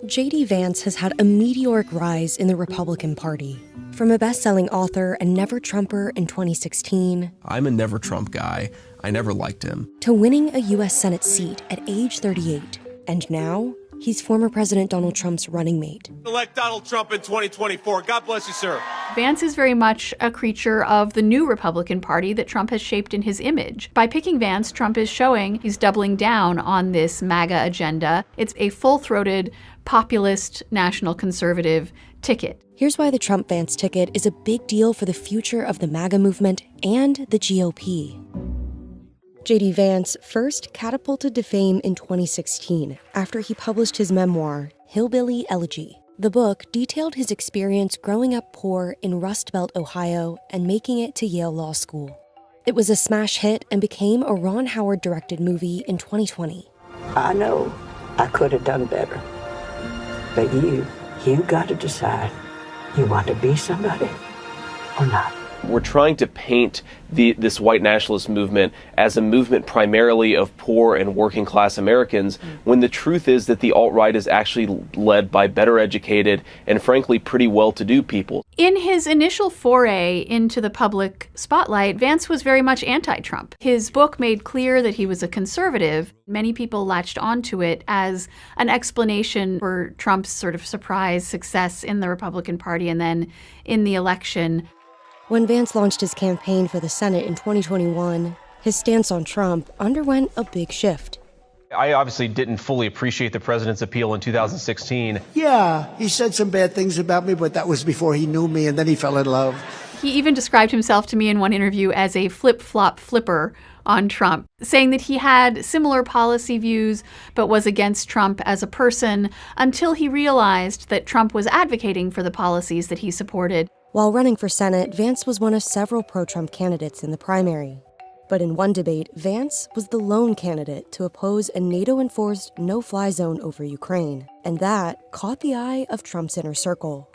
J.D. Vance has had a meteoric rise in the Republican Party. From a best-selling author and never-Trumper in 2016... I'm a never-Trump guy. I never liked him. ...to winning a U.S. Senate seat at age 38. And now, he's former President Donald Trump's running mate. Elect Donald Trump in 2024. God bless you, sir. Vance is very much a creature of the new Republican Party that Trump has shaped in his image. By picking Vance, Trump is showing he's doubling down on this MAGA agenda. It's a full-throated, populist, national conservative ticket. Here's why the Trump-Vance ticket is a big deal for the future of the MAGA movement and the GOP. J.D. Vance first catapulted to fame in 2016 after he published his memoir, Hillbilly Elegy. The book detailed his experience growing up poor in Rust Belt, Ohio, and making it to Yale Law School. It was a smash hit and became a Ron Howard-directed movie in 2020. I know I could have done better, but you got to decide. You want to be somebody or not? We're trying to paint this white nationalist movement as a movement primarily of poor and working class Americans, when the truth is that the alt-right is actually led by better educated and frankly pretty well-to-do people. In his initial foray into the public spotlight, Vance was very much anti-Trump. His book made clear that he was a conservative. Many people latched onto it as an explanation for Trump's sort of surprise success in the Republican Party and then in the election. When Vance launched his campaign for the Senate in 2021, his stance on Trump underwent a big shift. I obviously didn't fully appreciate the president's appeal in 2016. Yeah, he said some bad things about me, but that was before he knew me, and then he fell in love. He even described himself to me in one interview as a flip-flop flipper on Trump, saying that he had similar policy views but was against Trump as a person until he realized that Trump was advocating for the policies that he supported. While running for Senate, Vance was one of several pro-Trump candidates in the primary. But in one debate, Vance was the lone candidate to oppose a NATO-enforced no-fly zone over Ukraine, and that caught the eye of Trump's inner circle.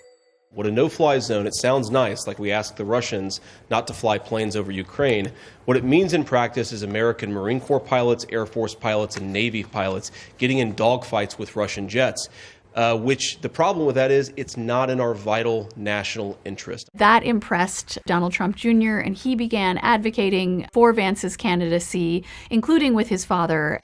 What a no-fly zone, it sounds nice, like we asked the Russians not to fly planes over Ukraine. What it means in practice is American Marine Corps pilots, Air Force pilots, and Navy pilots getting in dogfights with Russian jets. Which the problem with that is it's not in our vital national interest. That impressed Donald Trump Jr., and he began advocating for Vance's candidacy, including with his father.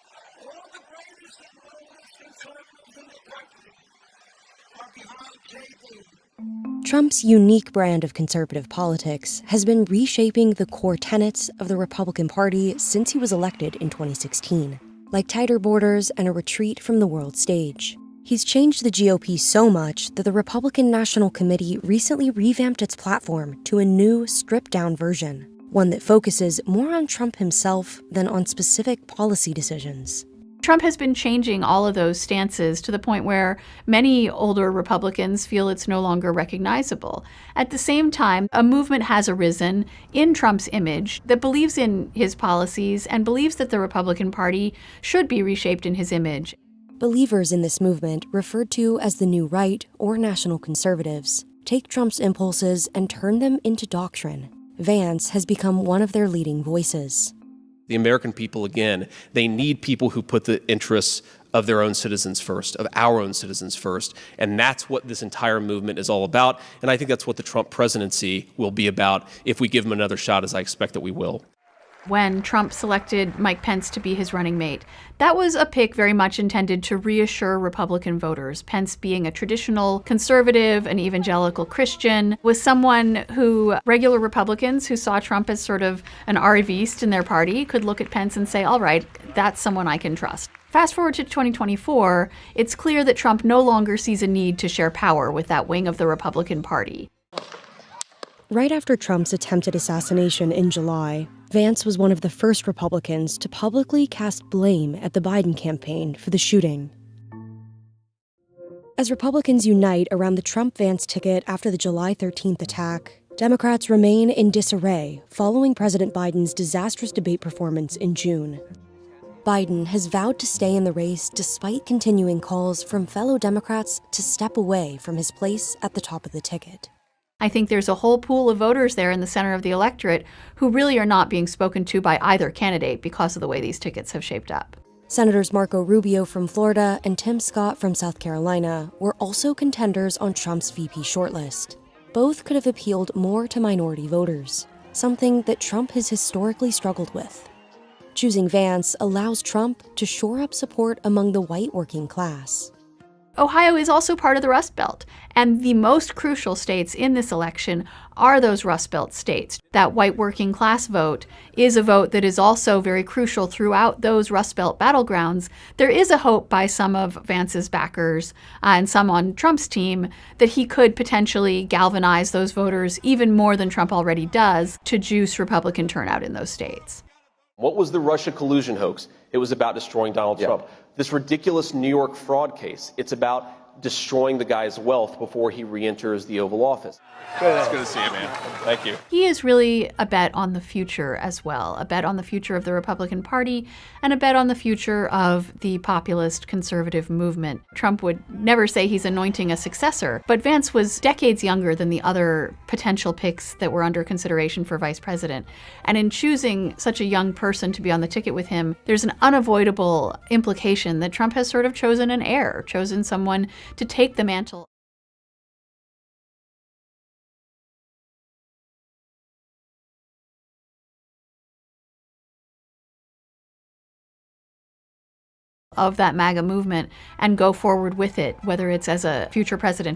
Trump's unique brand of conservative politics has been reshaping the core tenets of the Republican Party since he was elected in 2016, like tighter borders and a retreat from the world stage. He's changed the GOP so much that the Republican National Committee recently revamped its platform to a new, stripped-down version, one that focuses more on Trump himself than on specific policy decisions. Trump has been changing all of those stances to the point where many older Republicans feel it's no longer recognizable. At the same time, a movement has arisen in Trump's image that believes in his policies and believes that the Republican Party should be reshaped in his image. Believers in this movement, referred to as the New Right or National Conservatives, take Trump's impulses and turn them into doctrine. Vance has become one of their leading voices. The American people, again, they need people who put the interests of their own citizens first, of our own citizens first. And that's what this entire movement is all about. And I think that's what the Trump presidency will be about if we give him another shot, as I expect that we will. When Trump selected Mike Pence to be his running mate, that was a pick very much intended to reassure Republican voters. Pence, being a traditional conservative, an evangelical Christian, was someone who regular Republicans who saw Trump as sort of an arriviste in their party could look at Pence and say, all right, that's someone I can trust. Fast forward to 2024, it's clear that Trump no longer sees a need to share power with that wing of the Republican Party. Right after Trump's attempted assassination in July, Vance was one of the first Republicans to publicly cast blame at the Biden campaign for the shooting. As Republicans unite around the Trump-Vance ticket after the July 13th attack, Democrats remain in disarray following President Biden's disastrous debate performance in June. Biden has vowed to stay in the race despite continuing calls from fellow Democrats to step away from his place at the top of the ticket. I think there's a whole pool of voters there in the center of the electorate who really are not being spoken to by either candidate because of the way these tickets have shaped up. Senators Marco Rubio from Florida and Tim Scott from South Carolina were also contenders on Trump's VP shortlist. Both could have appealed more to minority voters, something that Trump has historically struggled with. Choosing Vance allows Trump to shore up support among the white working class. Ohio is also part of the Rust Belt, and the most crucial states in this election are those Rust Belt states. That white working class vote is a vote that is also very crucial throughout those Rust Belt battlegrounds. There is a hope by some of Vance's backers and some on Trump's team that he could potentially galvanize those voters even more than Trump already does to juice Republican turnout in those states. What was the Russia collusion hoax? It was about destroying Donald Trump. This ridiculous New York fraud case, it's about destroying the guy's wealth before he re-enters the Oval Office. It's good to see you, man. Thank you. He is really a bet on the future as well, a bet on the future of the Republican Party and a bet on the future of the populist conservative movement. Trump would never say he's anointing a successor, but Vance was decades younger than the other potential picks that were under consideration for vice president. And in choosing such a young person to be on the ticket with him, there's an unavoidable implication that Trump has sort of chosen an heir, chosen someone to take the mantle of that MAGA movement and go forward with it, whether it's as a future president